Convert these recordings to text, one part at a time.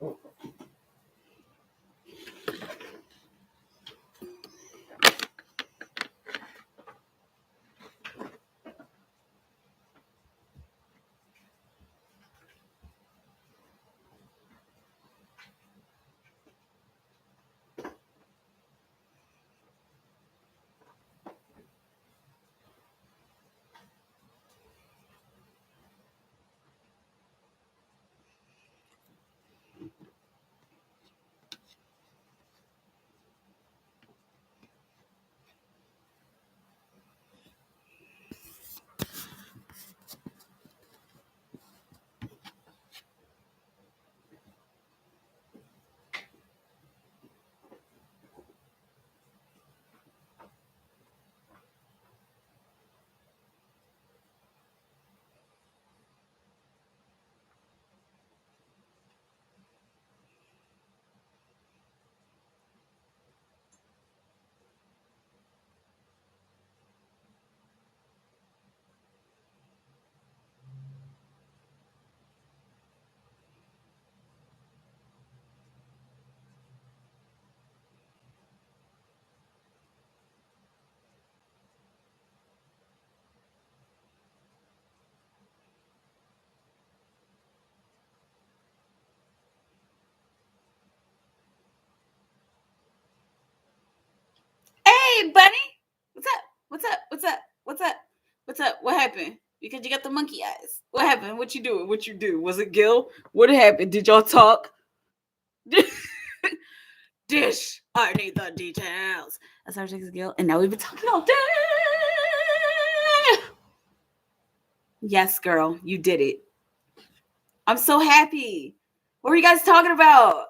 Hey, buddy. What's up? What's up? What's up? What's up? What's up? What happened? Because you got the monkey eyes. What happened? What you doing? What you do? Was it Gil? What happened? Did y'all talk? Dish. I need the details. That's our Texas Gil. And now we've been talking all day. Yes, girl. You did it. I'm so happy. What were you guys talking about?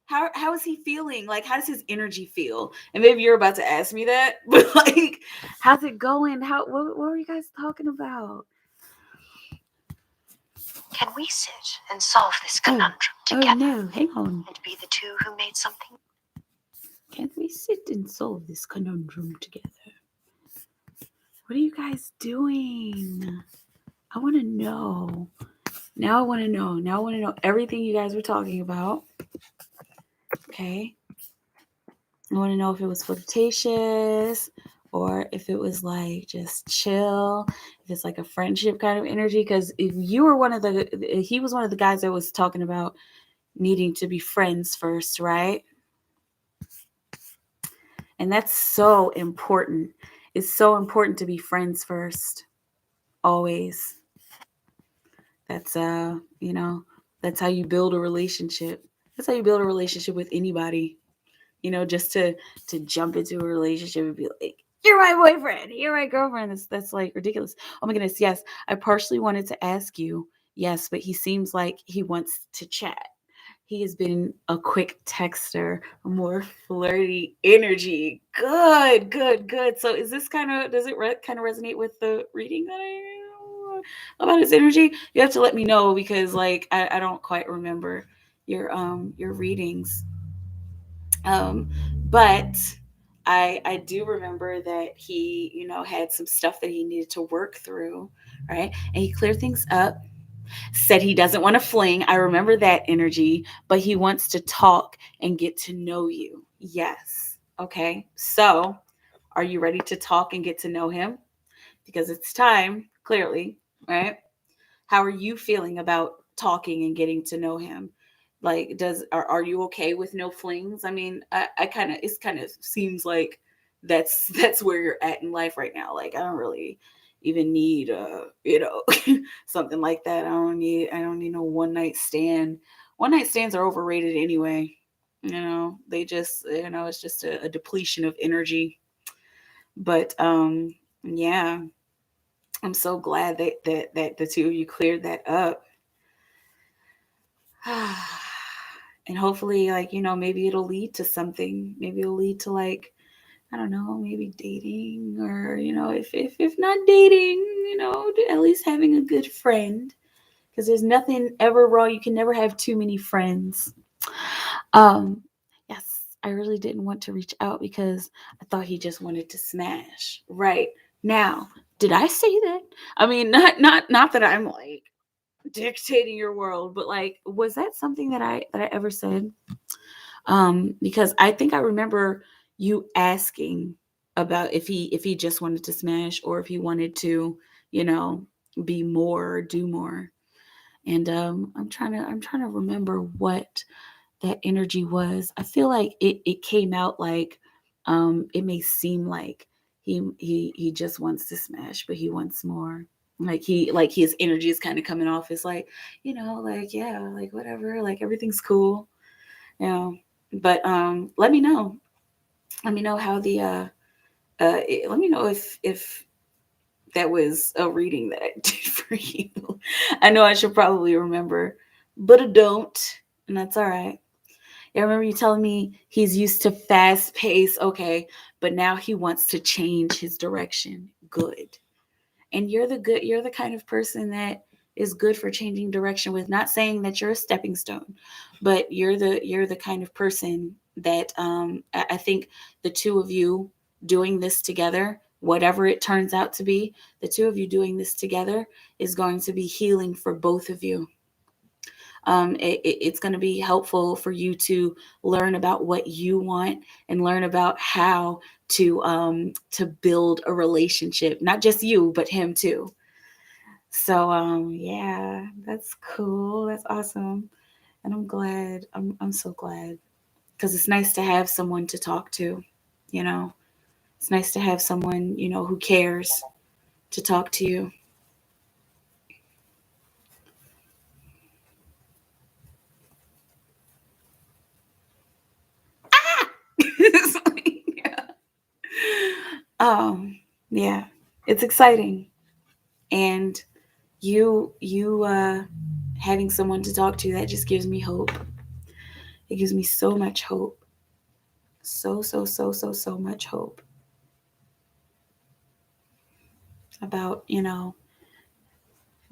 How is he feeling? Like, how does his energy feel? And maybe you're about to ask me that, but like, how's it going? What were you guys talking about? Can we sit and solve this conundrum together? Oh no, hang on. And be the two who made something? Can we sit and solve this conundrum together? What are you guys doing? I want to know. Now I want to know. Now I want to know everything you guys were talking about. Okay. I want to know if it was flirtatious or if it was like just chill, if it's like a friendship kind of energy. Because if you were he was one of the guys that was talking about needing to be friends first, right? And that's so important. It's so important to be friends first. Always. That's that's how you build a relationship. That's how you build a relationship with anybody. Just to jump into a relationship and be like, you're my boyfriend, you're my girlfriend. That's like ridiculous. Oh my goodness, yes. I partially wanted to ask you, yes, but he seems like he wants to chat. He has been a quick texter, a more flirty energy. Good, good, good. So is this does it kind of resonate with the reading that I about his energy? You have to let me know because like I don't quite remember your readings. But I do remember that he, had some stuff that he needed to work through, right? And he cleared things up, said he doesn't want to fling. I remember that energy, but he wants to talk and get to know you. Yes. Okay. So are you ready to talk and get to know him? Because it's time, clearly, right? How are you feeling about talking and getting to know him? Like, are you okay with no flings? I mean, I kind of it kind of seems like that's where you're at in life right now. Like, I don't really even need something like that. I don't need no one night stand. One night stands are overrated anyway. They just it's just a depletion of energy. But yeah, I'm so glad that the two of you cleared that up. And hopefully, like, maybe it'll lead to something. Maybe it'll lead to, like, I don't know, maybe dating, or if not dating, at least having a good friend, because there's nothing ever wrong. You can never have too many friends. Yes, I really didn't want to reach out because I thought he just wanted to smash. Right now, did I say that? I mean, not that I'm like dictating your world. But like, was that something that I ever said? Because I think I remember you asking about if he just wanted to smash or if he wanted to, you know, be more or do more. And I'm trying to remember what that energy was. I feel like it came out like it may seem like he just wants to smash, but he wants more. Like his energy is kind of coming off as like, like yeah, like whatever, like everything's cool. You know. But let me know. Let me know how the let me know if that was a reading that I did for you. I know I should probably remember, but I don't, and that's all right. I remember you telling me he's used to fast pace. Okay, but now he wants to change his direction. Good. And you're the kind of person that is good for changing direction, with not saying that you're a stepping stone, but you're the kind of person that I think the two of you doing this together, whatever it turns out to be, the two of you doing this together is going to be healing for both of you. It's going to be helpful for you to learn about what you want and learn about how to build a relationship, not just you but him too. So yeah, that's cool. That's awesome. And I'm glad. I'm so glad, because it's nice to have someone to talk to, you know. It's nice to have someone, who cares, to talk to you. It's like, yeah. Um yeah, it's exciting. And you having someone to talk to, that just gives me hope. It gives me so much hope. So much hope about,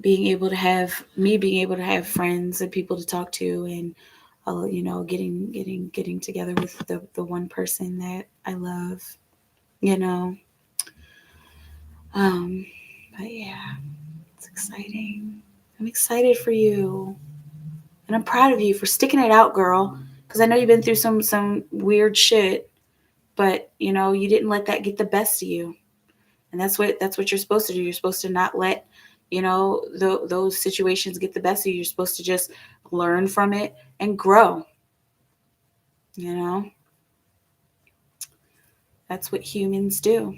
being able to have friends and people to talk to, and getting together with the one person that I love, you know. Um but yeah, it's exciting. I'm excited for you. And I'm proud of you for sticking it out, girl. Because I know you've been through some weird shit, but you didn't let that get the best of you. And that's what you're supposed to do. You're supposed to not let those situations get the best of you. You're supposed to just learn from it and grow. You know, that's what humans do.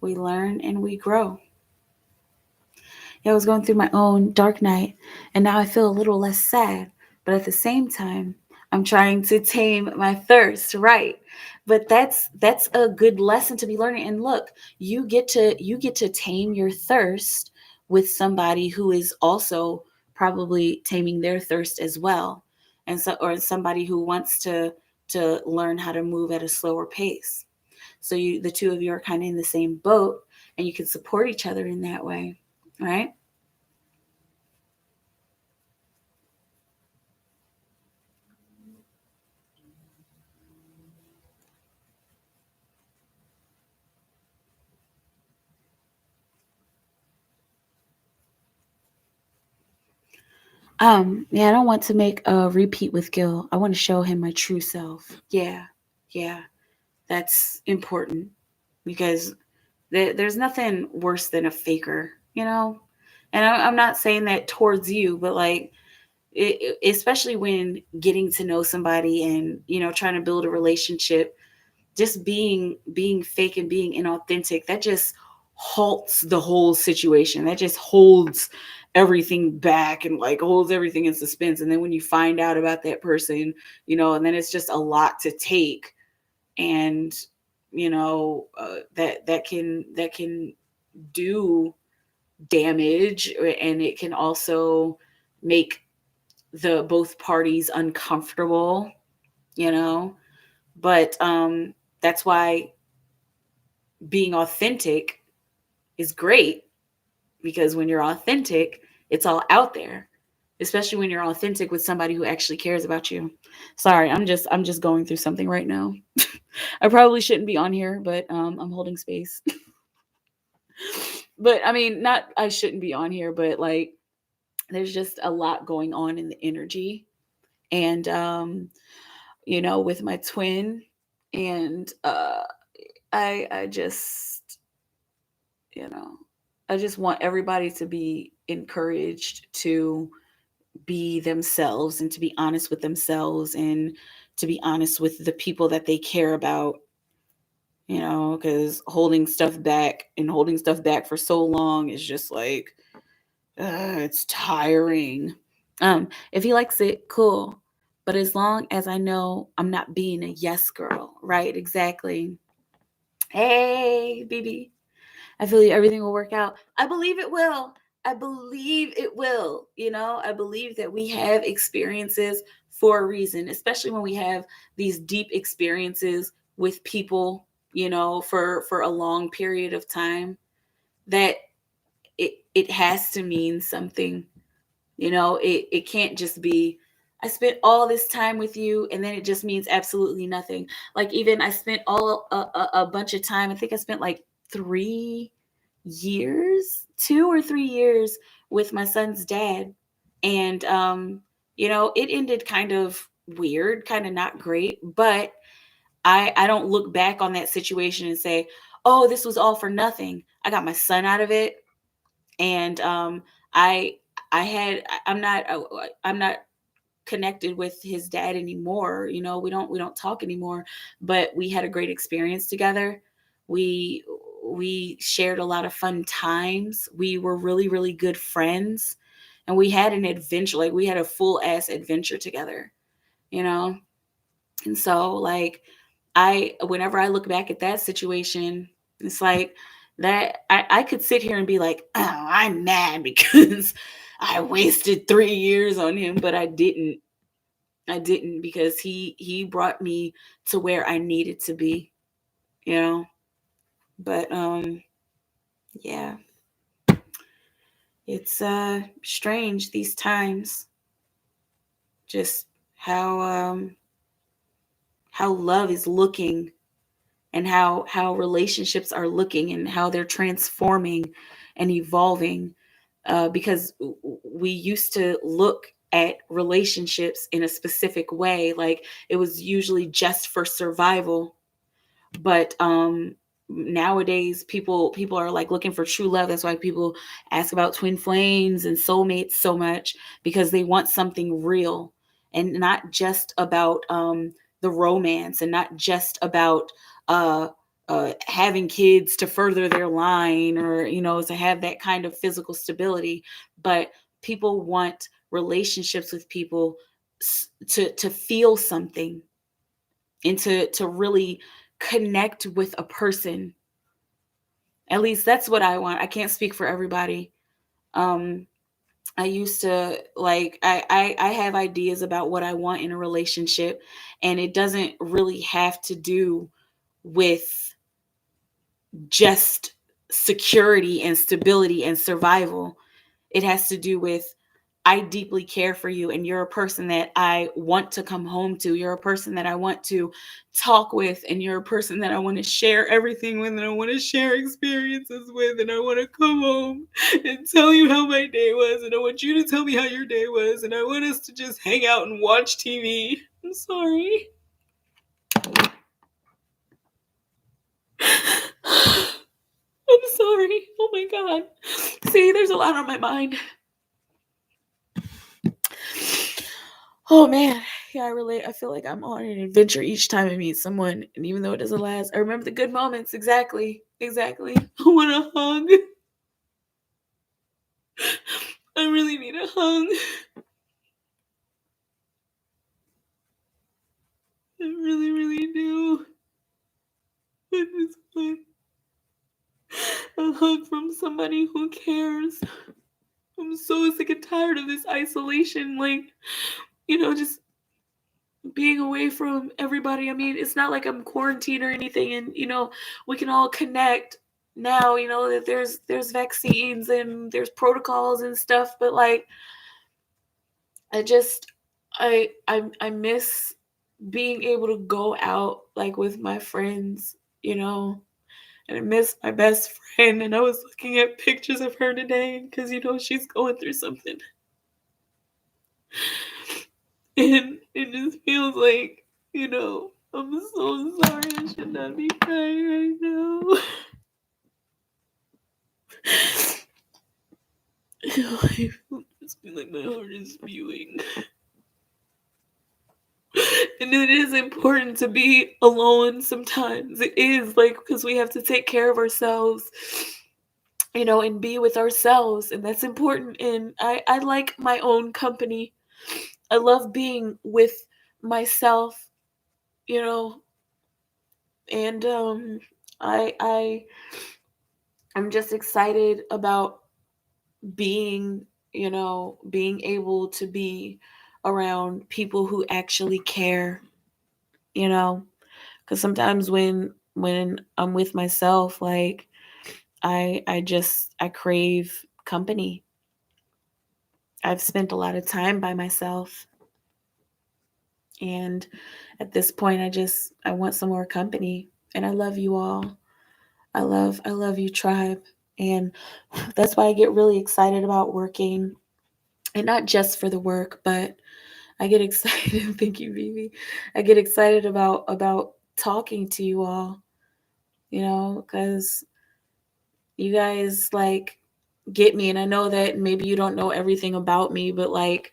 We learn and we grow. Yeah, I was going through my own dark night, and now I feel a little less sad. But at the same time, I'm trying to tame my thirst, right? But that's a good lesson to be learning. And look, you get to tame your thirst with somebody who is also probably taming their thirst as well, and so, or somebody who wants to learn how to move at a slower pace. So the two of you are kind of in the same boat, and you can support each other in that way, right? Yeah, I don't want to make a repeat with Gil. I want to show him my true self. Yeah, yeah, that's important, because there's nothing worse than a faker, you know? And I'm not saying that towards you, but like, especially when getting to know somebody and, trying to build a relationship, just being fake and being inauthentic, that just halts the whole situation. That just holds everything back and like holds everything in suspense. And then when you find out about that person, and then it's just a lot to take. And that can do damage, and it can also make the both parties uncomfortable, you know. But that's why being authentic is great, because when you're authentic, it's all out there, especially when you're authentic with somebody who actually cares about you. Sorry, I'm just going through something right now. I probably shouldn't be on here, but I'm holding space. But I mean, not I shouldn't be on here, but like there's just a lot going on in the energy. And with my twin, and I just, you know, I just want everybody to be encouraged to be themselves and to be honest with themselves and to be honest with the people that they care about, because holding stuff back for so long is just like, it's tiring. If he likes it, cool. But as long as I know I'm not being a yes girl, right? Exactly. Hey, BB. I feel like everything will work out. I believe it will. I believe it will. I believe that we have experiences for a reason, especially when we have these deep experiences with people, for a long period of time, that it has to mean something. It can't just be, I spent all this time with you and then it just means absolutely nothing. Like, even I spent a bunch of time, I think I spent like 3 years, 2 or 3 years with my son's dad. And it ended kind of weird, kind of not great, but I don't look back on that situation and say, oh, this was all for nothing. I got my son out of it. And I I had I'm not connected with his dad anymore. We don't talk anymore, but we had a great experience together. We shared a lot of fun times. We were really, really good friends, and we had an adventure. Like, we had a full ass adventure together, you know. And so, like, whenever I look back at that situation, it's like that I could sit here and be like, oh, I'm mad because I wasted 3 years on him, but I didn't. I didn't, because he brought me to where I needed to be, you know. But yeah, it's strange these times, just how love is looking, and how relationships are looking, and how they're transforming and evolving, because we used to look at relationships in a specific way, like it was usually just for survival. But nowadays, people are like looking for true love. That's why people ask about twin flames and soulmates so much, because they want something real, and not just about the romance, and not just about uh having kids to further their line, or to have that kind of physical stability. But people want relationships with people, to feel something, and to really connect with a person. At least that's what I want. I can't speak for everybody. um I used to, like, I have ideas about what I want in a relationship, and it doesn't really have to do with just security and stability and survival. It has to do with, I deeply care for you, and you're a person that I want to come home to. You're a person that I want to talk with, and you're a person that I want to share everything with, and I want to share experiences with, and I want to come home and tell you how my day was, and I want you to tell me how your day was, and I want us to just hang out and watch TV. I'm sorry. I'm sorry. Oh my God. See, there's a lot on my mind. Oh man, yeah, I relate. I feel like I'm on an adventure each time I meet someone, and even though it doesn't last, I remember the good moments. Exactly, exactly. I want a hug. I really need a hug. I really, really do. I just want a hug from somebody who cares. I'm so sick and tired of this isolation. Like, just being away from everybody. I mean, it's not like I'm quarantined or anything, and we can all connect now. That there's vaccines and there's protocols and stuff, but like, I just I miss being able to go out, like, with my friends, and I miss my best friend. And I was looking at pictures of her today, because she's going through something. And it just feels like, I'm so sorry. I should not be crying right now. I just feel like my heart is spewing. And it is important to be alone sometimes. It is like because we have to take care of ourselves, and be with ourselves, and that's important. And I like my own company. I love being with myself, you know, and I I'm just excited about being, being able to be around people who actually care, you know, because sometimes when I'm with myself, like I crave company. I've spent a lot of time by myself, and at this point I want some more company. And I love you all. I love you, tribe. And that's why I get really excited about working, and not just for the work, but I get excited. Thank you, Vivi. I get excited about talking to you all, because you guys like get me. And I know that maybe you don't know everything about me, but like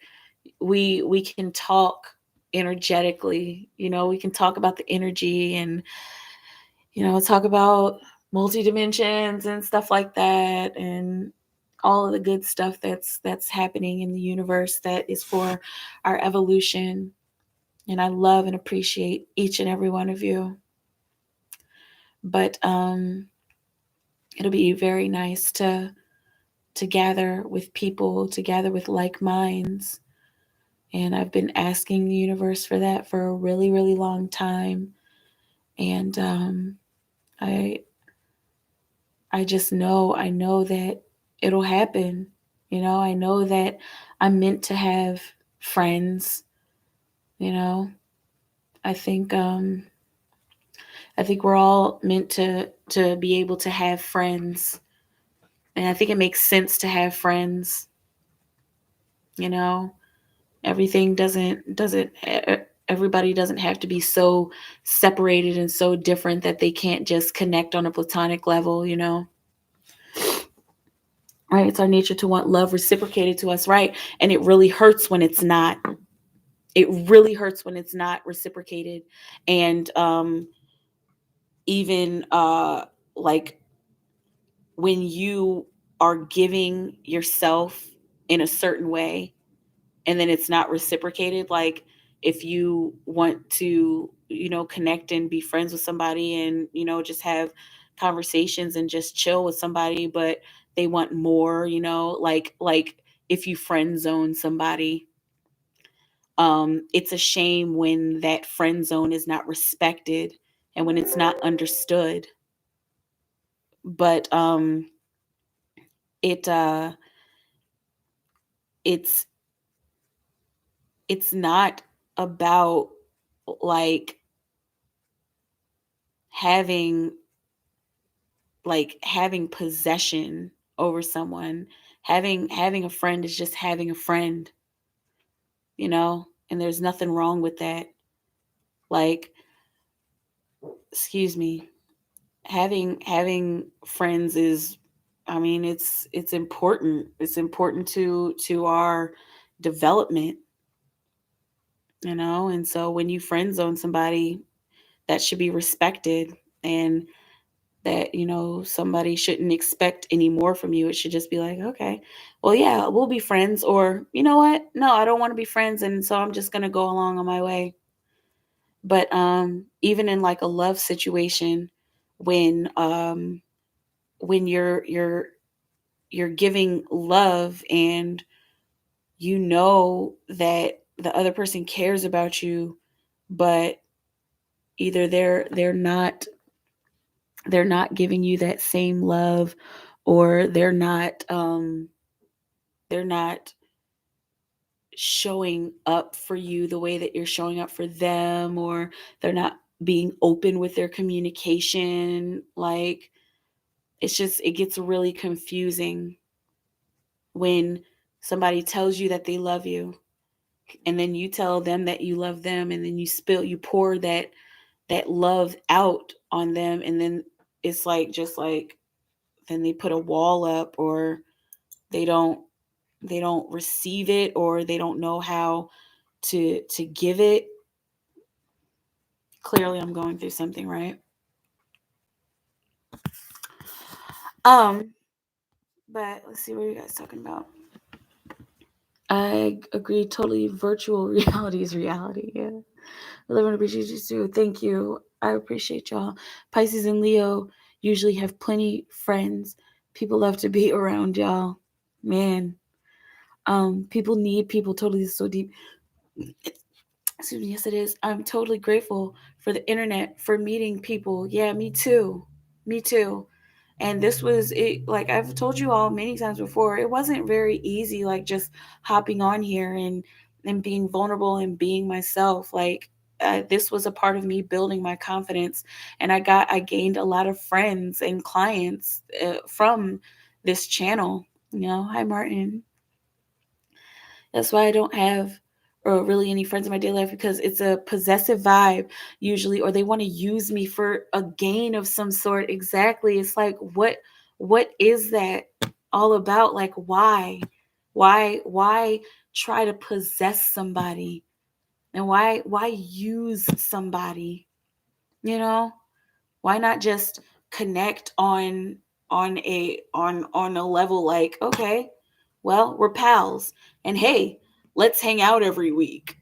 we can talk energetically. We can talk about the energy, and talk about multi dimensions and stuff like that, and all of the good stuff that's happening in the universe that is for our evolution. And I love and appreciate each and every one of you. But it'll be very nice to gather with people, to gather with like minds. And I've been asking the universe for that for a really, really long time. And I I just know, I know that it'll happen. I know that I'm meant to have friends. You know, I think I think we're all meant to be able to have friends, and I think it makes sense to have friends. You know, everything doesn't everybody doesn't have to be so separated and so different that they can't just connect on a platonic level. Right? It's our nature to want love reciprocated to us, right? And it really hurts when it's not. It really hurts when it's not reciprocated. And even like when you are giving yourself in a certain way and then it's not reciprocated, like if you want to, connect and be friends with somebody, and just have conversations and just chill with somebody, but they want more, like if you friend zone somebody, it's a shame when that friend zone is not respected and when it's not understood. But it it's it's not about like having having possession over someone. Having a friend is just having a friend, and there's nothing wrong with that. Like, excuse me, having friends is, I mean, it's important. It's important to our development, and so when you friend zone somebody, that should be respected. And that somebody shouldn't expect any more from you. It should just be like, okay, well, yeah, we'll be friends. Or you know what, no, I don't want to be friends, and so I'm just going to go along on my way. But even in like a love situation, when when you're giving love, and that the other person cares about you, but either they're not giving you that same love, or they're not showing up for you the way that you're showing up for them, or they're not being open with their communication. Like, it gets really confusing when somebody tells you that they love you, and then you tell them that you love them, and then you pour that love out on them, and then it's like, just like, then they put a wall up, or they don't they don't receive it, or they don't know how to give it. Clearly I'm going through something, right? um but let's see, what are you guys talking about? I agree totally. Virtual reality is reality. Yeah. I love and appreciate you too. Thank you. I appreciate y'all. Pisces and Leo usually have plenty friends. People love to be around y'all. Man. People need people. Totally, so deep. Excuse me. Yes, it is. I'm totally grateful for the internet, for meeting people. Yeah, me too. Me too. And this was it. Like I've told you all many times before, it wasn't very easy. Like just hopping on here and being vulnerable and being myself. Like this was a part of me building my confidence, and I gained a lot of friends and clients from this channel. You know, hi Martin. That's why I don't have really any friends in my daily life, because it's a possessive vibe usually, or they want to use me for a gain of some sort. Exactly. It's like, what is that all about? Like, why try to possess somebody, and why use somebody? You know, why not just connect on a level like, okay, well, we're pals, and hey, let's hang out every week.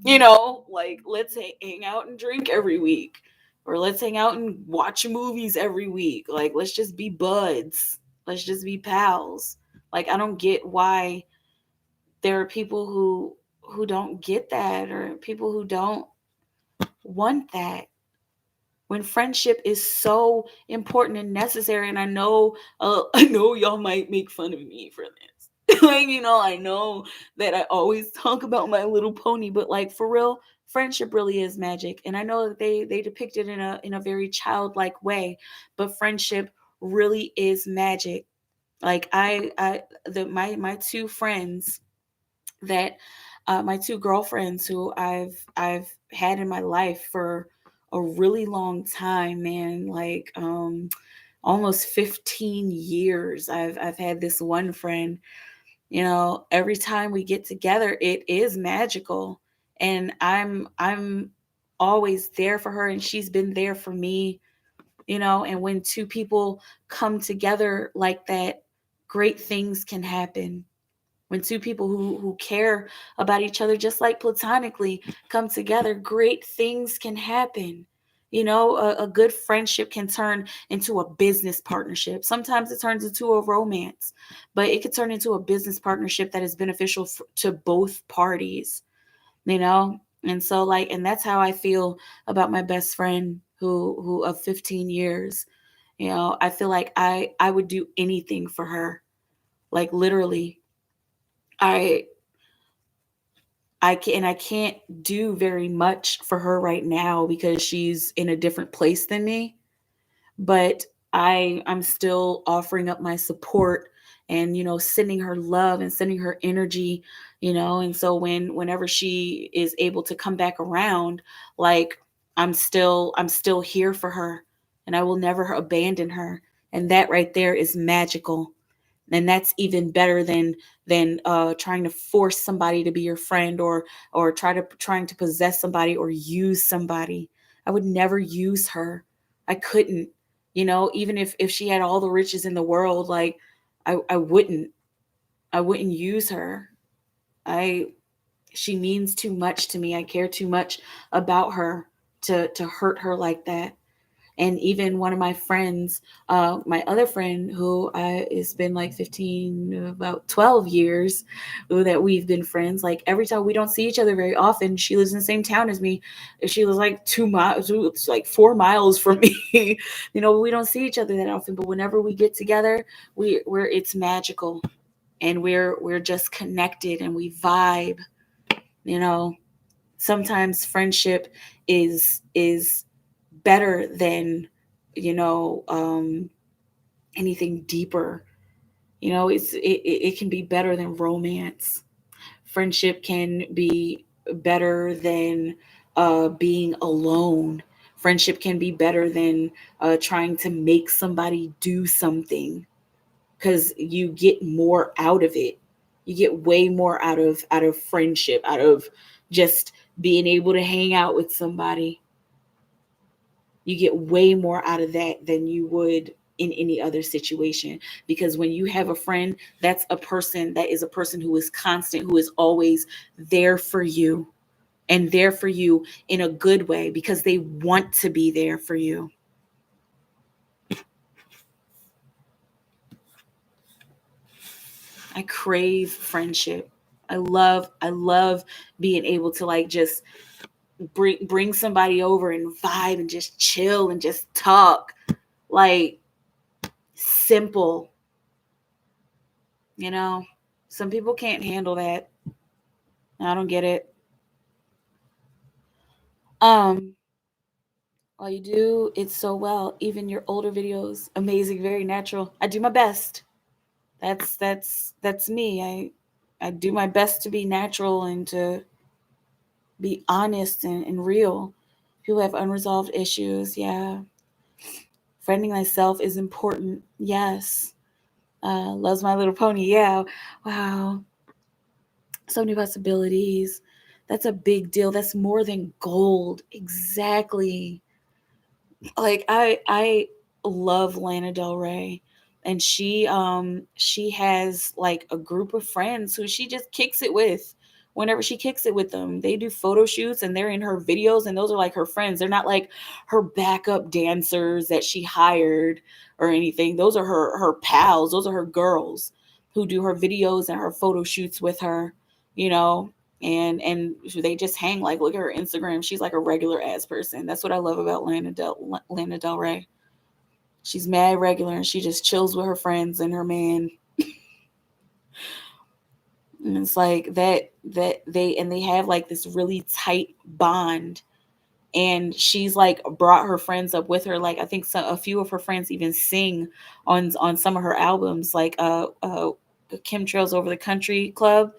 You know, like, let's hang out and drink every week, or let's hang out and watch movies every week. Like, let's just be buds. Let's just be pals. Like, I don't get why there are people who don't get that, or people who don't want that, when friendship is so important and necessary. And I know I know y'all might make fun of me for this. Like, you know, I know that I always talk about My Little Pony, but like, for real, friendship really is magic. And I know that they depict it in a very childlike way, but friendship really is magic. Like, my two friends that my two girlfriends who I've had in my life for a really long time, man. Like, almost 15 years. I've had this one friend. You know, every time we get together, it is magical, and I'm always there for her, and she's been there for me. You know, and when two people come together like that, great things can happen. When two people who care about each other just like platonically come together, great things can happen. You know, a good friendship can turn into a business partnership. Sometimes it turns into a romance, but it could turn into a business partnership that is beneficial to both parties, you know? And so, like, and that's how I feel about my best friend who of 15 years. You know, I feel like I would do anything for her. Like, literally. I I can't do very much for her right now because she's in a different place than me, but I'm still offering up my support, and, you know, sending her love and sending her energy, you know. And so whenever she is able to come back around, like, I'm still here for her, and I will never abandon her. And that right there is magical. And that's even better than trying to force somebody to be your friend, or trying to possess somebody or use somebody. I would never use her. I couldn't. You know, even if she had all the riches in the world, like, I wouldn't use her. I She means too much to me. I care too much about her to hurt her like that. And even one of my friends, my other friend who it's been like 15, about 12 years that we've been friends. Like, every time, we don't see each other very often. She lives in the same town as me. She lives like 2 miles, it's like 4 miles from me. You know, we don't see each other that often, but whenever we get together, we're it's magical, and we're just connected, and we vibe. You know, sometimes friendship is better than, you know, anything deeper. You know, it can be better than romance. Friendship can be better than being alone. Friendship can be better than trying to make somebody do something, because you get more out of it. You get way more out of friendship, out of just being able to hang out with somebody. You get way more out of that than you would in any other situation, because when you have a friend, that is a person who is constant, who is always there for you, and there for you in a good way, because they want to be there for you. I crave friendship. I love being able to like just bring somebody over and vibe and just chill and just talk. Like, simple, you know. Some people can't handle that. I don't get it. Um all you do it so well. Even your older videos, amazing, very natural. I do my best. That's me. I do my best to be natural and to be honest and real. People have unresolved issues. Yeah. Friending myself is important. Yes. Loves My Little Pony. Yeah. Wow. So many possibilities. That's a big deal. That's more than gold. Exactly. Like, I love Lana Del Rey, and she has like a group of friends who she just kicks it with. Whenever she kicks it with them, they do photo shoots and they're in her videos, and those are like her friends. They're not like her backup dancers that she hired or anything. Those are her pals. Those are her girls who do her videos and her photo shoots with her, you know. And they just hang. Like, look at her Instagram. She's like a regular ass person. That's what I love about Lana Del Rey. She's mad regular, and she just chills with her friends and her man. And it's like they have like this really tight bond. And she's like brought her friends up with her. Like, I think a few of her friends even sing on some of her albums, like Kim Trails Over the Country Club.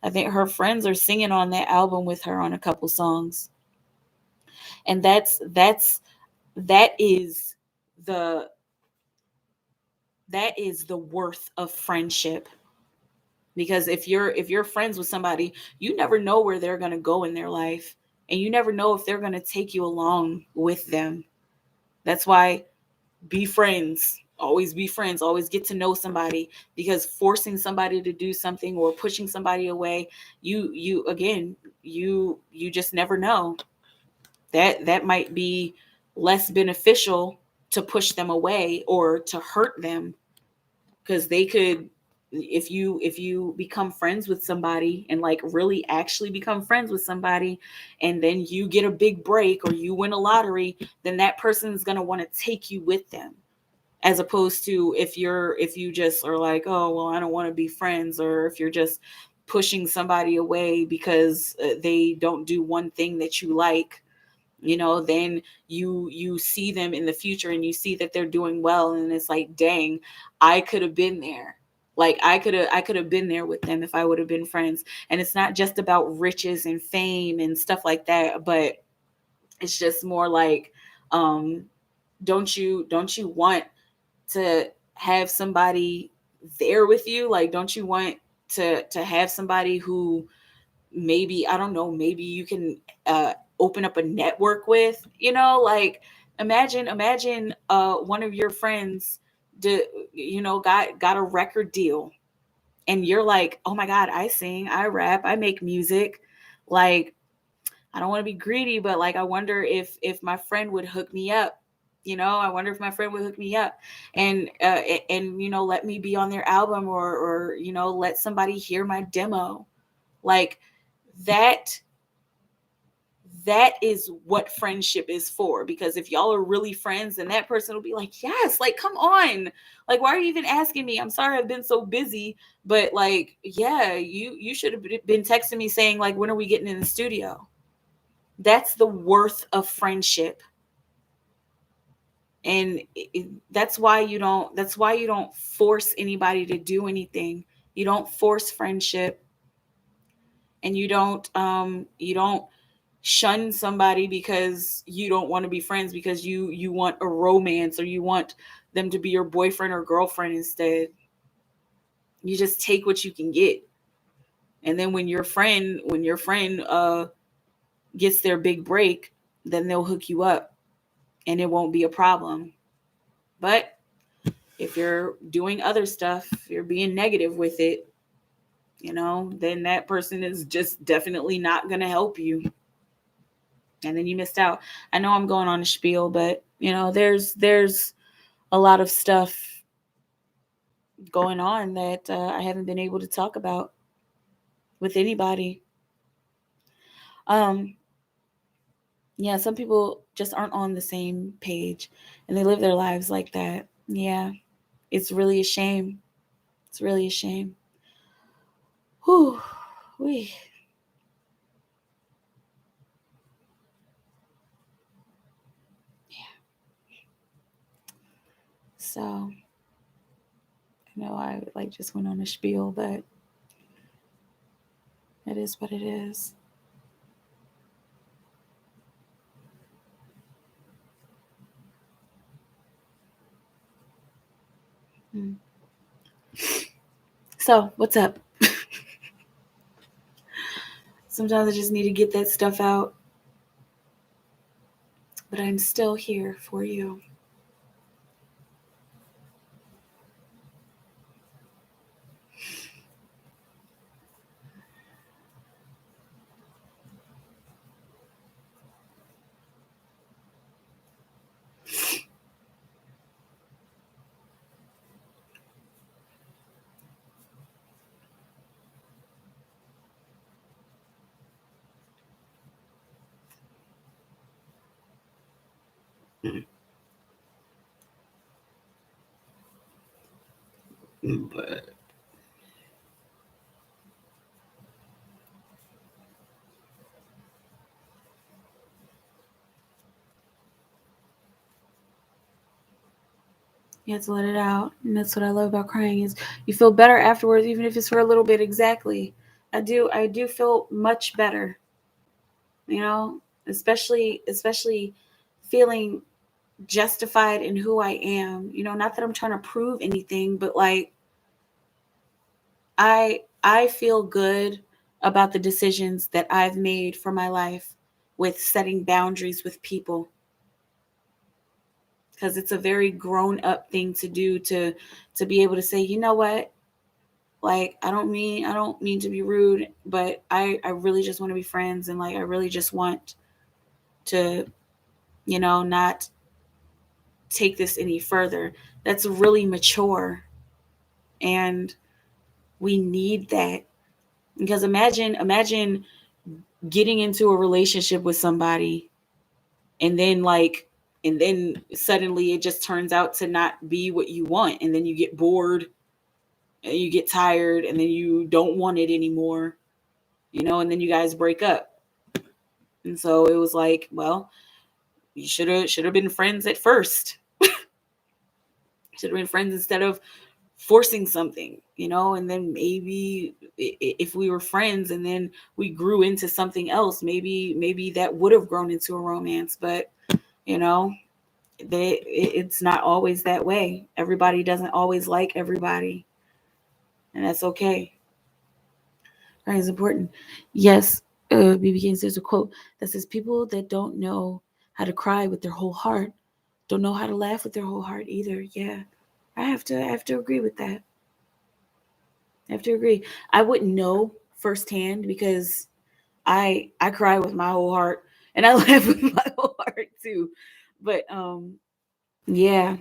I think her friends are singing on that album with her on a couple songs. And that is the the worth of friendship. Because if you're friends with somebody, you never know where they're going to go in their life, and you never know if they're going to take you along with them. That's why, be friends. Always be friends. Always get to know somebody, because forcing somebody to do something or pushing somebody away, you again, you just never know. That might be less beneficial to push them away or to hurt them, because they could, if you become friends with somebody and like really actually become friends with somebody, and then you get a big break or you win a lottery, then that person's going to want to take you with them, as opposed to if you just are like, oh well, I don't want to be friends, or if you're just pushing somebody away because they don't do one thing that you like, then you see them in the future and you see that they're doing well, and it's like, dang, I could have been there. Like, I could have been there with them if I would have been friends. And it's not just about riches and fame and stuff like that, but it's just more like, um don't you want to have somebody there with you? Like, don't you want to have somebody who, maybe, I don't know, maybe you can open up a network with, like, imagine one of your friends did, got a record deal, and you're like, oh my god, I sing, I rap, I make music. Like, I don't want to be greedy, but like, I wonder if my friend would hook me up. I wonder if my friend would hook me up, and let me be on their album, or let somebody hear my demo. Like, that that is what friendship is for. Because if y'all are really friends, then that person will be like, yes, like, come on, like, why are you even asking me? I'm sorry, I've been so busy, but like, yeah, you should have been texting me saying, like, when are we getting in the studio? That's the worth of friendship. And that's why you don't force anybody to do anything. You don't force friendship. and you don't shun somebody because you don't want to be friends, because you want a romance, or you want them to be your boyfriend or girlfriend instead. You just take what you can get. And then when your friend gets their big break, then they'll hook you up and it won't be a problem. But if you're doing other stuff, if you're being negative with it, then that person is just definitely not going to help you. And then you missed out. I know I'm going on a spiel, but there's a lot of stuff going on that I haven't been able to talk about with anybody. Um, yeah, some people just aren't on the same page, and they live their lives like that. Yeah, it's really a shame. It's really a shame. Whew. We. So I know I like just went on a spiel, but it is what it is. Mm. So what's up? Sometimes I just need to get that stuff out, but I'm still here for you. But you have to let it out, and that's what I love about crying is you feel better afterwards, even if it's for a little bit. Exactly. I do feel much better, you know, especially feeling justified in who I am. Not that I'm trying to prove anything, but like I feel good about the decisions that I've made for my life with setting boundaries with people, because it's a very grown up thing to do, to be able to say, you know what, like I don't mean to be rude, but I really just want to be friends, and like I really just want to not take this any further. That's really mature, and we need that. Because imagine getting into a relationship with somebody, and then suddenly it just turns out to not be what you want, and then you get bored and you get tired, and then you don't want it anymore, and then you guys break up. And so it was like, well, you should have been friends at first. Should have been friends instead of forcing something, and then maybe if we were friends and then we grew into something else, maybe that would have grown into a romance. But you know it's not always that way. Everybody doesn't always like everybody, and that's okay. Right, is important. Yes, BB King says a quote that says, "People that don't know how to cry with their whole heart don't know how to laugh with their whole heart either." Yeah, I have to agree with that. I have to agree. I wouldn't know firsthand because I cry with my whole heart and I laugh with my whole heart too. But yeah,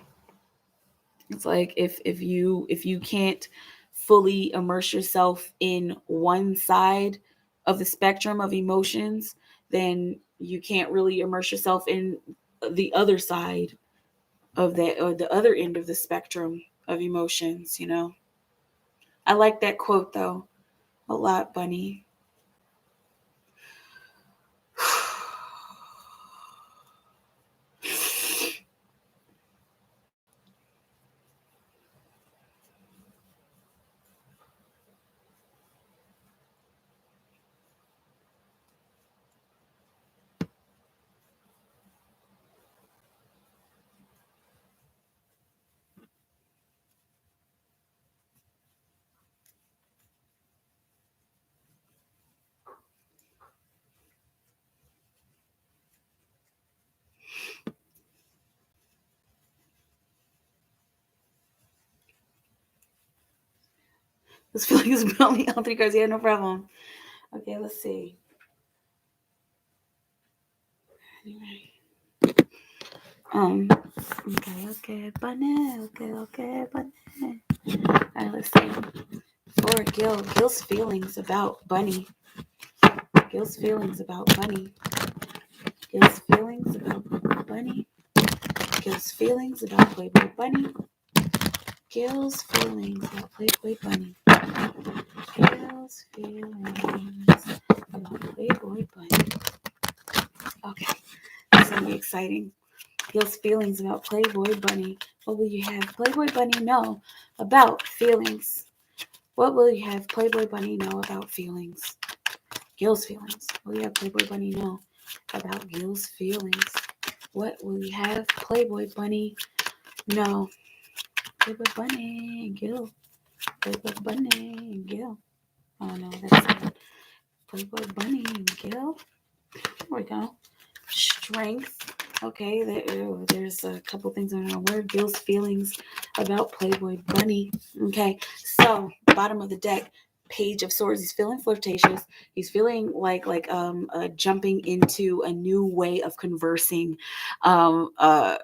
it's like if you can't fully immerse yourself in one side of the spectrum of emotions, then you can't really immerse yourself in the other side of that, or the other end of the spectrum of emotions. I like that quote though a lot, Bunny. Those feelings about me. All three cards. Yeah, no problem. Okay, let's see. Anyway. Okay, bunny. Okay, bunny. Alright, let's see. For Gil's feelings about Bunny. Gil's feelings about Bunny. Gil's feelings about Bunny. Gil's feelings about Playboy Bunny. Gil's feelings about Playboy Bunny. Gil's feelings about Playboy Bunny. Okay, this is gonna be exciting. Gil's feelings about Playboy Bunny. What will you have Playboy Bunny know about feelings? What will you have Playboy Bunny know about feelings? Gil's feelings. What will you have Playboy Bunny know about Gil's feelings? What will you have Playboy Bunny know? Playboy Bunny and Gil. Playboy Bunny and Gil. Oh no, that's it. Playboy Bunny and Gil. There we go. Strength. Okay, there's a couple things on where Gil's feelings about Playboy Bunny. Okay, so bottom of the deck, Page of Swords. He's feeling flirtatious. He's feeling like jumping into a new way of conversing. Um, uh,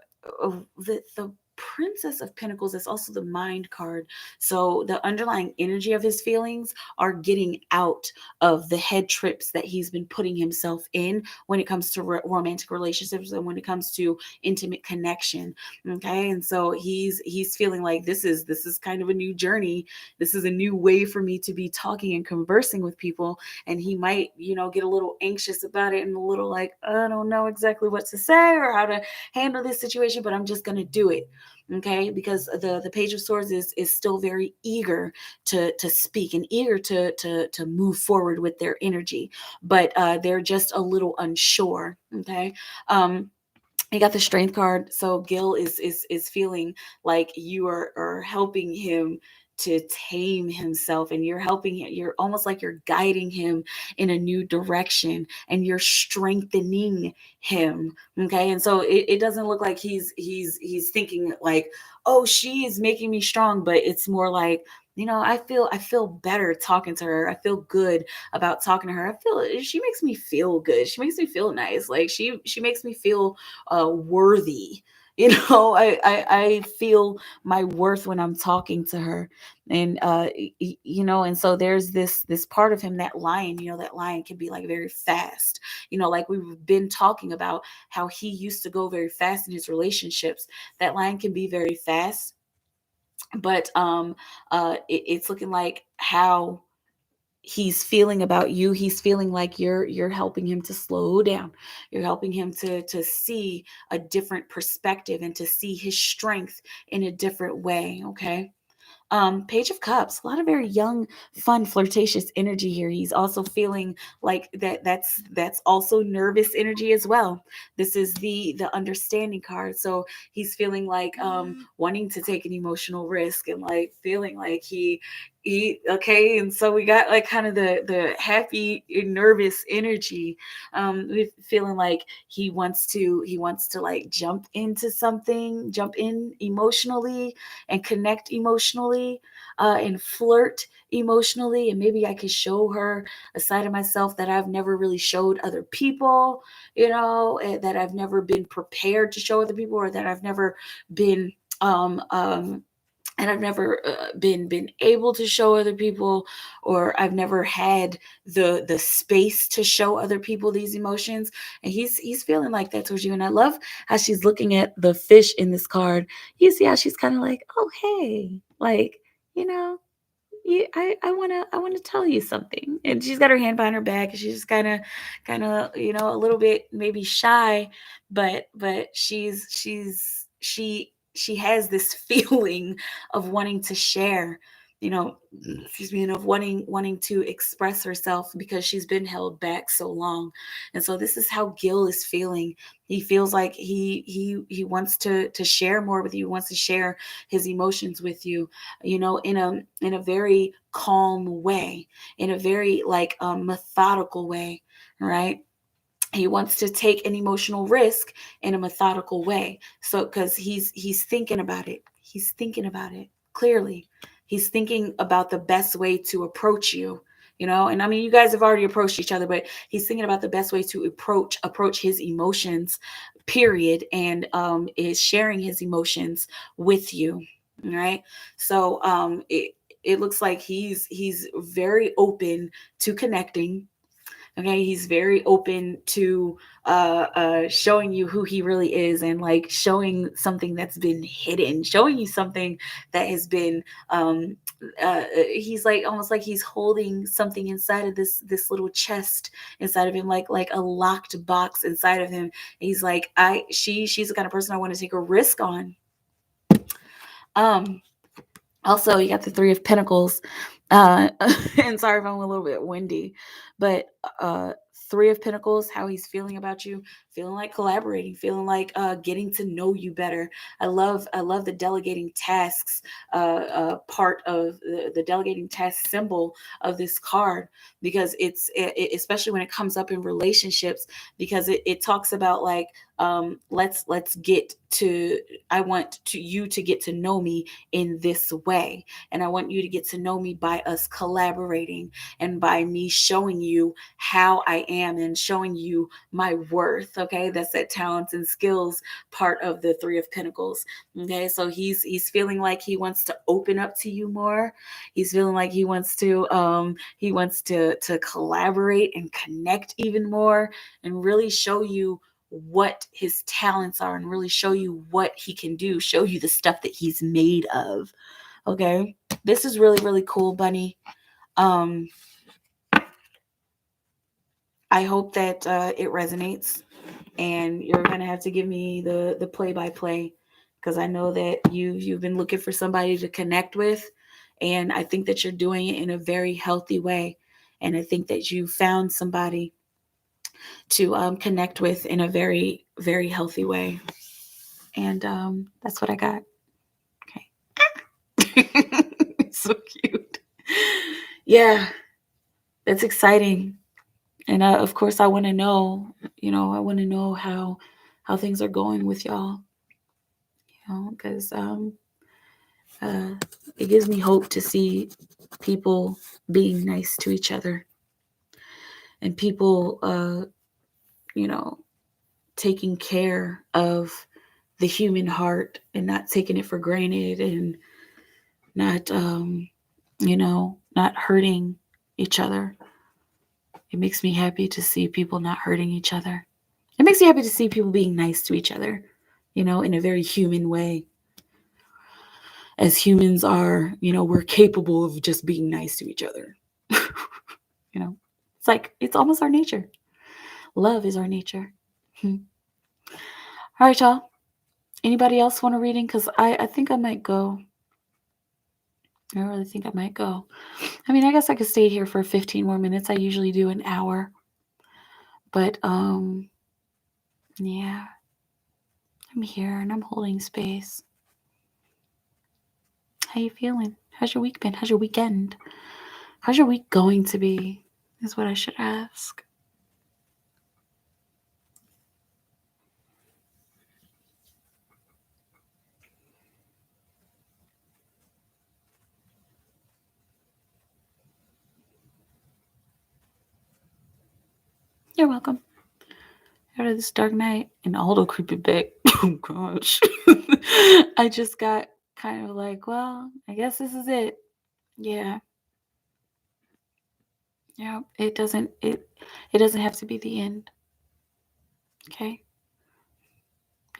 the Princess of Pentacles is also the mind card. So the underlying energy of his feelings are getting out of the head trips that he's been putting himself in when it comes to romantic relationships and when it comes to intimate connection. Okay, and so he's feeling like this is kind of a new journey. This is a new way for me to be talking and conversing with people, and he might get a little anxious about it and a little like, I don't know exactly what to say or how to handle this situation, but I'm just gonna do it. Okay, because the Page of Swords is still very eager to speak and eager to move forward with their energy, but they're just a little unsure. Okay. You got the Strength card, so Gil is feeling like you are helping him to tame himself, and you're helping him. You're almost like you're guiding him in a new direction, and you're strengthening him. Okay, and so it doesn't look like he's thinking like, oh, she is making me strong, but it's more like, I feel better talking to her. I feel good about talking to her. I feel she makes me feel good. She makes me feel nice. Like she makes me feel worthy. I feel my worth when I'm talking to her, and and so there's this part of him, that lion. That lion can be like very fast. Like we've been talking about how he used to go very fast in his relationships. That lion can be very fast, but it's looking like how he's feeling about you. He's feeling like you're helping him to slow down. You're helping him to see a different perspective and to see his strength in a different way. Okay. Page of Cups, a lot of very young, fun, flirtatious energy here. He's also feeling like that's also nervous energy as well. This is the understanding card. So he's feeling like wanting to take an emotional risk, and like feeling like he okay. And so we got like kind of the happy nervous energy. With feeling like he wants to like jump into something, jump in emotionally and connect emotionally, and flirt emotionally. And maybe I could show her a side of myself that I've never really showed other people, that I've never been prepared to show other people, or that I've never been um um and I've never been able to show other people, or I've never had the space to show other people these emotions. And he's feeling like that towards you. And I love how she's looking at the fish in this card. You see how she's kind of like, oh hey, like, you know, I want to tell you something. And she's got her hand behind her back, and she's just kind of a little bit maybe shy, but she has this feeling of wanting to share, you know excuse me, and of wanting to express herself, because she's been held back so long. And so this is how Gil is feeling. He feels like he wants to share more with you, wants to share his emotions with you, in a very calm way, in a very like methodical way, right? He wants to take an emotional risk in a methodical way. So because he's thinking about it, clearly. He's thinking about the best way to approach you, and I mean, you guys have already approached each other, but he's thinking about the best way to approach his emotions, period, and is sharing his emotions with you. All right. So it looks like he's very open to connecting. Okay, he's very open to showing you who he really is, and like showing something that's been hidden, showing you something that has been. He's like almost like he's holding something inside of this little chest inside of him, like a locked box inside of him. And he's like, she's the kind of person I want to take a risk on. Um, Also, you got the Three of Pentacles. And sorry if I'm a little bit windy, but uh, Three of Pentacles, how he's feeling about you, feeling like collaborating, feeling like getting to know you better. I love the delegating tasks part of the delegating task symbol of this card, because especially when it comes up in relationships, because it talks about like, let's get to, I want to you to get to know me in this way, and I want you to get to know me by us collaborating, and by me showing you how I am and showing you my worth. Okay, that's that talents and skills part of the Three of Pentacles. Okay, so he's feeling like he wants to open up to you more. He's feeling like he wants to collaborate and connect even more, and really show you what his talents are, and really show you what he can do, show you the stuff that he's made of. Okay, this is really, really cool, Bunny. um I hope that it resonates, and you're gonna have to give me the play by play, because I know that you've been looking for somebody to connect with, and I think that you're doing it in a very healthy way, and I think that you found somebody to connect with in a very, very healthy way. And that's what I got. Okay. So cute. Yeah, that's exciting. And of course, I want to know, I want to know how things are going with y'all, because uh, it gives me hope to see people being nice to each other, and people, you know, taking care of the human heart, and not taking it for granted, and not, not hurting each other. It makes me happy to see people not hurting each other. It makes me happy to see people being nice to each other, in a very human way. As humans are, we're capable of just being nice to each other. you know, it's like, it's almost our nature. Love is our nature. All right, y'all. Anybody else want a reading? Because I think I might go. I really think I might go. I mean, I guess I could stay here for 15 more minutes. I usually do an hour. But, yeah. I'm here and I'm holding space. How you feeling? How's your week been? How's your weekend? How's your week going to be? Is what I should ask. You're welcome. Out of this dark night, and Aldo creeping back. Oh gosh. I just got kind of like, well, I guess this is it. Yeah. Yeah. It doesn't have to be the end. Okay.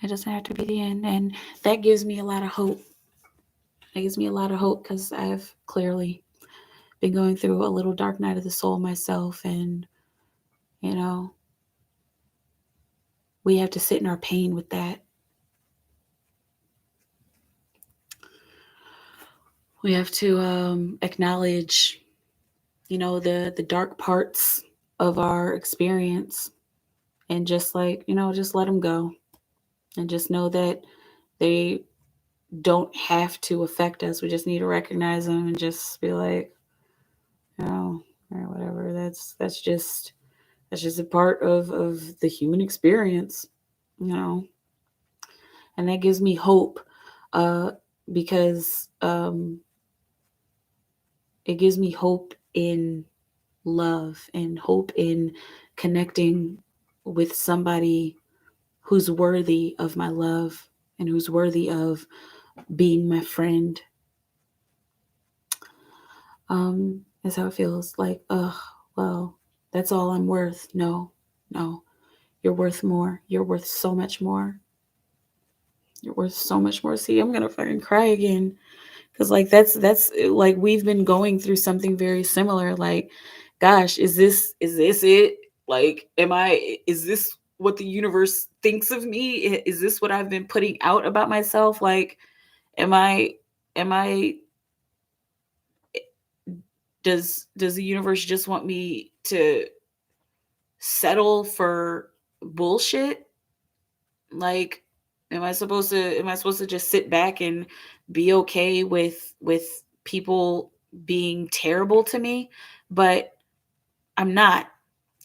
It doesn't have to be the end. And that gives me a lot of hope. It gives me a lot of hope, because I've clearly been going through a little dark night of the soul myself, and you know, we have to sit in our pain with that. We have to acknowledge, the dark parts of our experience, and just like, just let them go, and just know that they don't have to affect us. We just need to recognize them and just be like, or whatever. That's just a part of the human experience, you know. And that gives me hope, because It gives me hope in love and hope in connecting with somebody who's worthy of my love and who's worthy of being my friend. That's how it feels. Like, ugh, well, that's all I'm worth. No, no, you're worth more. You're worth so much more. You're worth so much more. See, I'm gonna fucking cry again. Cause like that's like we've been going through something very similar. Like, gosh, is this it? Like, is this what the universe thinks of me? Is this what I've been putting out about myself? Like, am I am I does the universe just want me to settle for bullshit? Like, am I supposed to just sit back and be okay with people being terrible to me? But I'm not.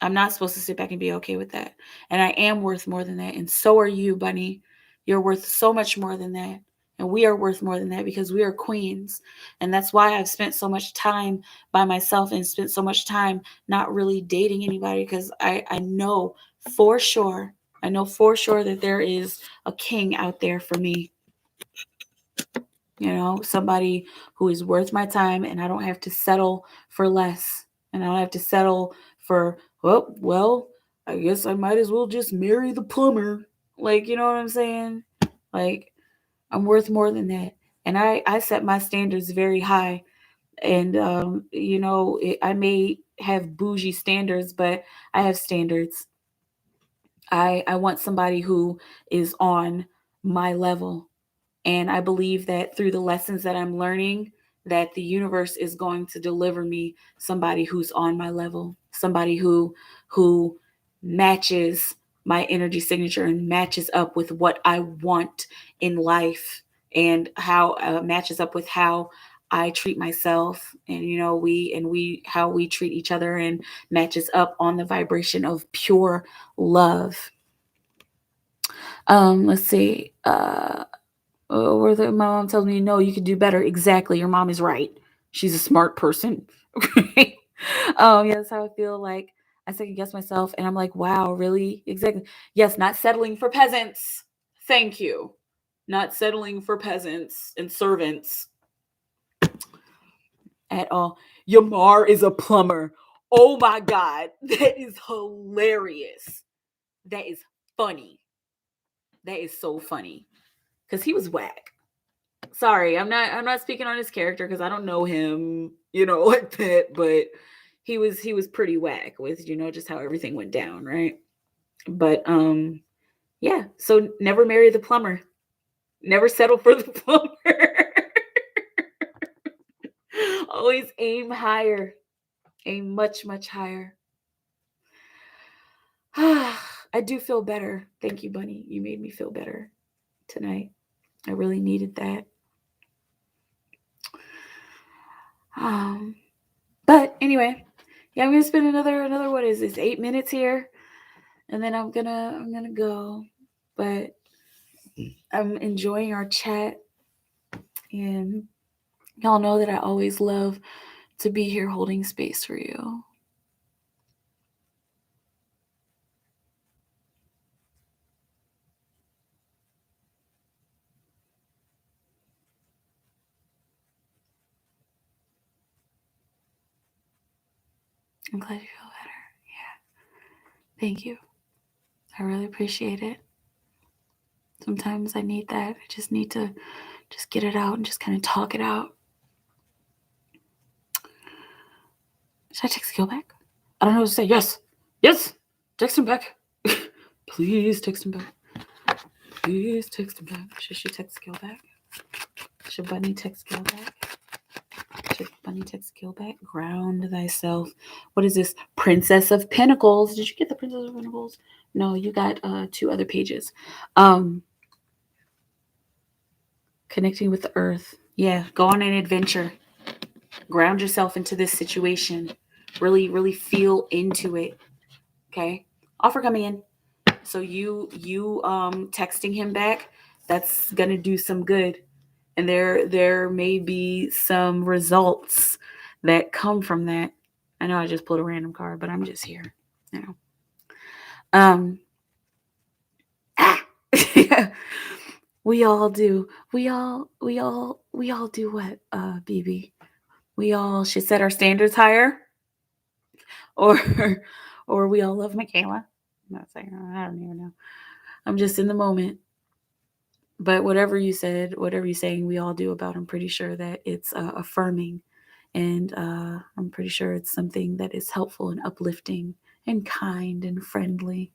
I'm not supposed to sit back and be okay with that. And I am worth more than that. And so are you, Bunny. You're worth so much more than that. And we are worth more than that because we are queens. And that's why I've spent so much time by myself and spent so much time not really dating anybody because I know for sure, I know for sure that there is a king out there for me. Somebody who is worth my time and I don't have to settle for less. And I don't have to settle for, well, I guess I might as well just marry the plumber. Like, you know what I'm saying? Like, I'm worth more than that. And I set my standards very high. And, I may have bougie standards, but I have standards. I want somebody who is on my level. And I believe that through the lessons that I'm learning, that the universe is going to deliver me somebody who's on my level, somebody who matches my energy signature and matches up with what I want in life and how matches up with how I treat myself and we how we treat each other and matches up on the vibration of pure love. Let's see. Or my mom tells me, no, you could do better. Exactly. Your mom is right. She's a smart person. Okay. Yeah, that's how I feel. Like, I second guess myself and I'm like, wow, really? Exactly. Yes, not settling for peasants. Thank you. Not settling for peasants and servants at all. Yamar is a plumber. Oh my God. That is hilarious. That is funny. That is so funny. Because he was whack. Sorry, I'm not speaking on his character because I don't know him, like that, but he was pretty whack with, just how everything went down, right? But yeah, so never marry the plumber. Never settle for the plumber. Always aim higher. Aim much, much higher. I do feel better. Thank you, Bunny. You made me feel better tonight. I really needed that. Um, but anyway, yeah, I'm gonna spend another what is this, 8 minutes here, and then I'm gonna go. But I'm enjoying our chat, and y'all know that I always love to be here holding space for you. I'm glad you feel better. Yeah, thank you. I really appreciate it. Sometimes I need that. I just need to just get it out and just kind of talk it out. Should I text Gil back? I don't know what to say. Yes. Yes. Text him back. Please text him back. Please text him back. Should she text Gil back? Should Bunny text Gil back? Should Bunny text Gil back? Ground thyself. What is this? Princess of Pentacles. Did you get the Princess of Pentacles? No, you got two other pages. Connecting with the earth. Yeah, go on an adventure. Ground yourself into this situation. Really, really feel into it. Okay. Offer coming in. So you texting him back, that's gonna do some good. And there may be some results that come from that. I know I just pulled a random card, but I'm just here, you know. Um, ah, we all do. We all do what, BB? We all should set our standards higher, or or we all love Michaela. I'm not saying, I don't even know. I'm just in the moment. But whatever you said, whatever you're saying, we all do about. I'm pretty sure that it's affirming, and I'm pretty sure it's something that is helpful and uplifting and kind and friendly.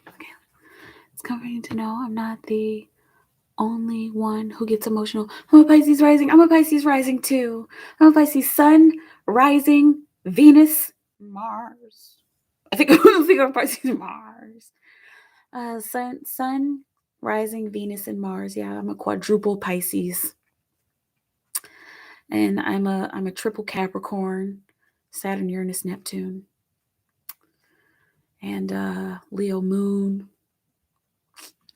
Okay. It's comforting to know I'm not the only one who gets emotional. I'm a Pisces rising. I'm a Pisces rising too. I'm a Pisces sun, rising, Venus, Mars. I think I'm Pisces Mars. Sun, rising, Venus, and Mars. Yeah, I'm a quadruple Pisces, and I'm a triple Capricorn, Saturn, Uranus, Neptune, and Leo Moon.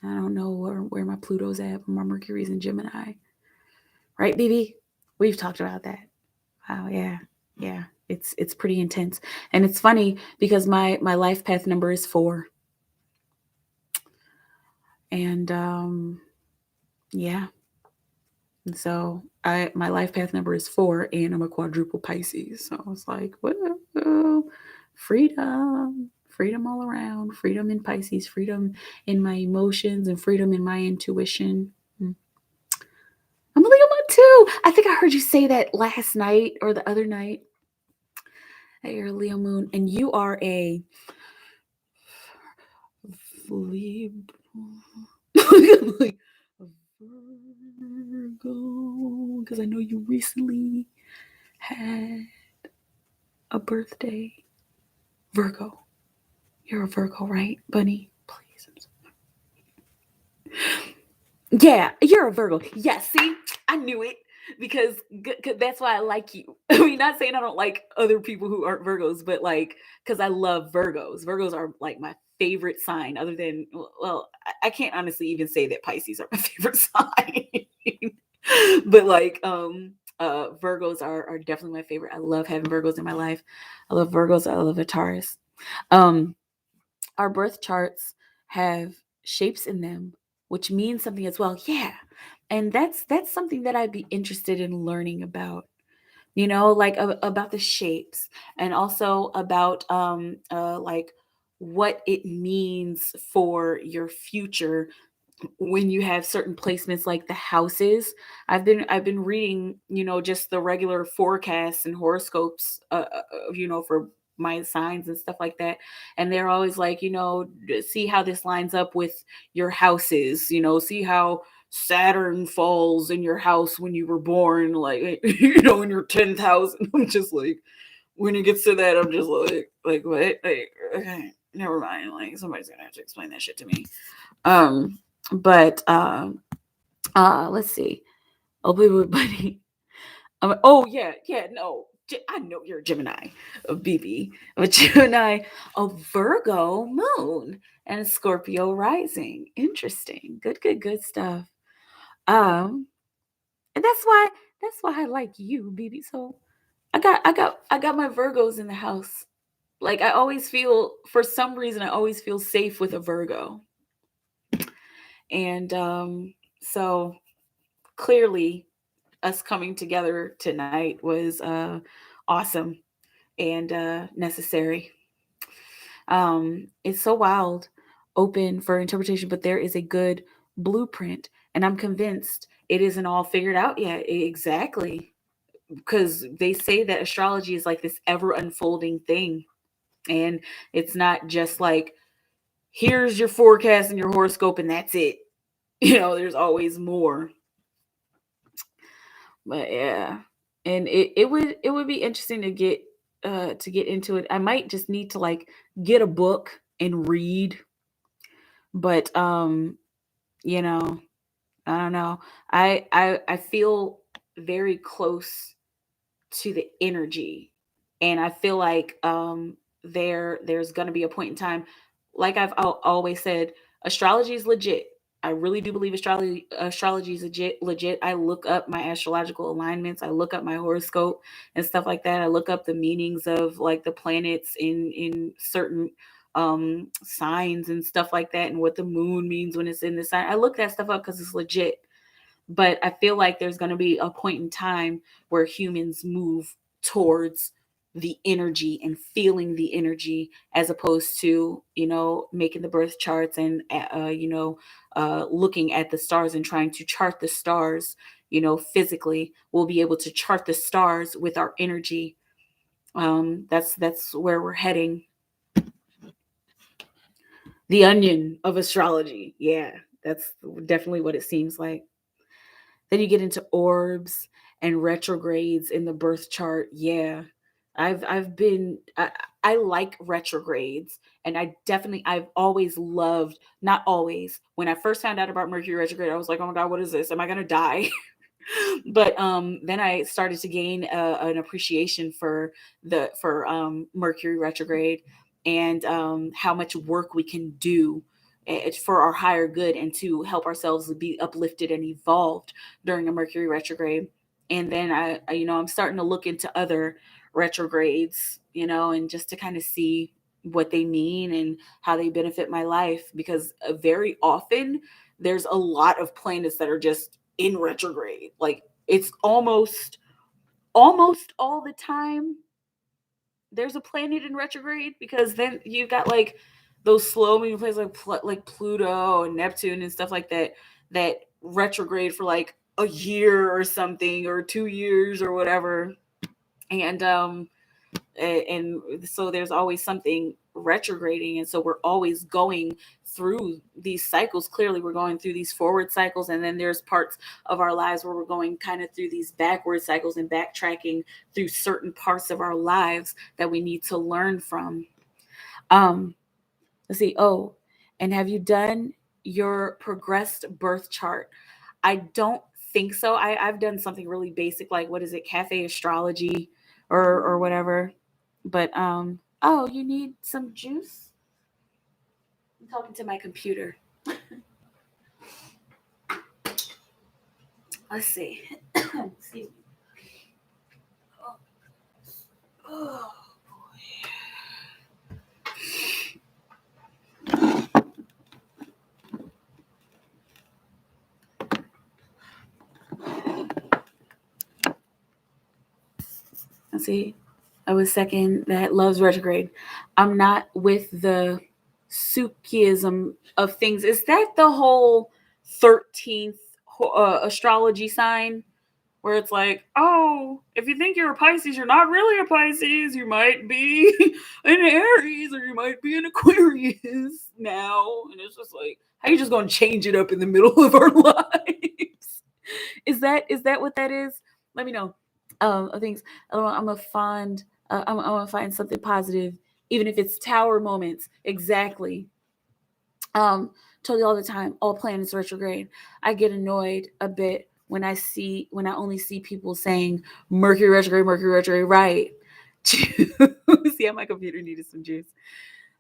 I don't know where my Pluto's at, but my Mercury's in Gemini. Right, BB? We've talked about that. Wow, yeah, yeah. It's pretty intense, and it's funny because my life path number is 4, and yeah. And so my life path number is 4, and I'm a quadruple Pisces. So I was like, whoa, freedom, freedom all around, freedom in Pisces, freedom in my emotions, and freedom in my intuition. I'm a Leo moon too. I think I heard you say that last night or the other night that you're a Leo moon, and you are a Libra. Like a Virgo, because I know you recently had a birthday. Virgo. You're a Virgo, right, Bunny? Please. Yeah, you're a Virgo. Yeah, see? I knew it because that's why I like you. I mean, not saying I don't like other people who aren't Virgos, but like, because I love Virgos. Virgos are like my favorite sign, other than, well, I can't honestly even say that Pisces are my favorite sign. But like, Virgos are definitely my favorite. I love having Virgos in my life. I love Virgos. I love a Taurus. Um, our birth charts have shapes in them, which means something as well. Yeah. And that's something that I'd be interested in learning about. You know, like about the shapes, and also about like what it means for your future when you have certain placements like the houses. I've been reading, just the regular forecasts and horoscopes, for my signs and stuff like that, and they're always like, see how this lines up with your houses, see how Saturn falls in your house when you were born, like, in your 10th house. And I'm just like, when it gets to that, I'm just like what, like, okay, never mind, like somebody's gonna have to explain that shit to me. But let's see. Oh, buddy. Oh yeah, yeah. No, I know you're a Gemini, a BB, a Gemini, a Virgo moon, and a Scorpio rising. Interesting. Good stuff. And that's why I like you, BB. So I got my Virgos in the house. Like, I always feel, for some reason, I always feel safe with a Virgo. And so clearly, us coming together tonight was awesome and necessary. It's so wild, open for interpretation, but there is a good blueprint, and I'm convinced it isn't all figured out yet. Exactly. Because they say that astrology is like this ever unfolding thing. And it's not just like, here's your forecast and your horoscope and that's it. There's always more. But yeah. And it would be interesting to get into it. I might just need to like get a book and read. But you know, I don't know. I feel very close to the energy, and I feel like there's going to be a point in time, like I've always said, astrology is legit. I really do believe astrology is legit. I look up my astrological alignments. I look up my horoscope and stuff like that. I look up the meanings of like the planets in certain signs and stuff like that, and what the moon means when it's in the sign. I look that stuff up because it's legit. But I feel like there's going to be a point in time where humans move towards the energy and feeling the energy, as opposed to, making the birth charts and, looking at the stars and trying to chart the stars, physically. We'll be able to chart the stars with our energy. That's where we're heading. The onion of astrology. Yeah, that's definitely what it seems like. Then you get into orbs and retrogrades in the birth chart. Yeah. I like retrogrades, and I've always loved, not always. When I first found out about Mercury retrograde, I was like, "Oh my god, what is this? Am I going to die?" But then I started to gain an appreciation for Mercury retrograde, and how much work we can do for our higher good, and to help ourselves be uplifted and evolved during a Mercury retrograde. And then I'm starting to look into other retrogrades, and just to kind of see what they mean and how they benefit my life, because very often there's a lot of planets that are just in retrograde. Like, it's almost all the time there's a planet in retrograde, because then you've got like those slow moving planets like Pluto and Neptune and stuff like that retrograde for like a year or something, or 2 years or whatever. And so there's always something retrograding, and so we're always going through these cycles. Clearly we're going through these forward cycles, and then there's parts of our lives where we're going kind of through these backward cycles and backtracking through certain parts of our lives that we need to learn from. um let's see. Oh, and have you done your progressed birth chart? I don't think so. I've done something really basic, like, what is it, cafe astrology, or whatever. But oh, you need some juice? I'm talking to my computer. Let's see. Excuse me. Oh, let's see. I was second that loves retrograde. I'm not with the Sukiism of things. Is that the whole 13th astrology sign, where it's like, oh, if you think you're a Pisces, you're not really a Pisces. You might be an Aries, or you might be an Aquarius now. And it's just like, how are you just going to change it up in the middle of our lives? Is that what that is? Let me know. Things. I'm a fond. I'm gonna find something positive, even if it's tower moments. Exactly. Um, Told you all the time, all planets retrograde. I get annoyed a bit when I only see people saying Mercury retrograde, right? See how my computer needed some juice.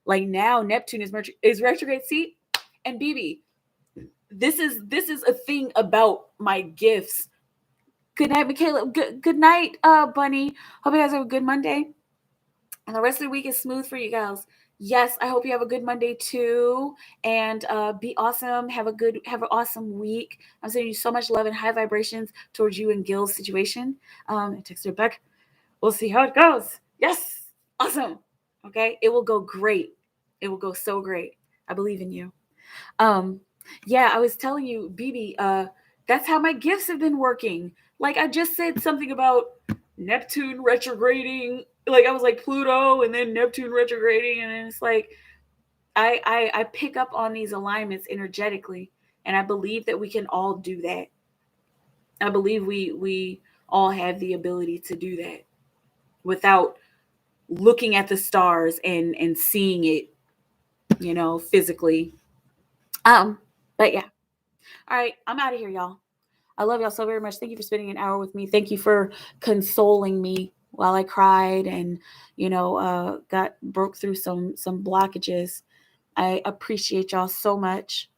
Like, now Neptune is retrograde. See, and BB, this is a thing about my gifts. Good night, Michaela. Good night, Bunny. Hope you guys have a good Monday, and the rest of the week is smooth for you guys. Yes, I hope you have a good Monday too, and be awesome. Have an awesome week. I'm sending you so much love and high vibrations towards you and Gil's situation. I text her back. We'll see how it goes. Yes, awesome. Okay, it will go great. It will go so great. I believe in you. Um, yeah, I was telling you, BB. That's how my gifts have been working. Like, I just said something about Neptune retrograding Like I was like Pluto and then Neptune retrograding, and it's like I pick up on these alignments energetically, and I believe that we can all do that. I believe we all have the ability to do that without looking at the stars and seeing it, physically. But yeah. All right, I'm out of here, y'all. I love y'all so very much. Thank you for spending an hour with me. Thank you for consoling me while I cried and got broke through some blockages. I appreciate y'all so much.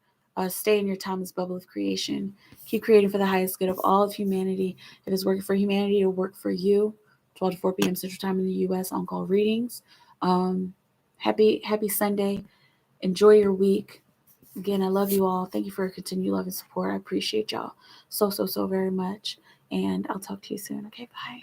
Stay in your timeless bubble of creation. Keep creating for the highest good of all of humanity. It is working for humanity to work for you. 12 to 4 p.m. Central Time in the U.S. on call readings. Um, happy Sunday. Enjoy your week. Again, I love you all. Thank you for your continued love and support. I appreciate y'all so very much. And I'll talk to you soon. Okay, bye.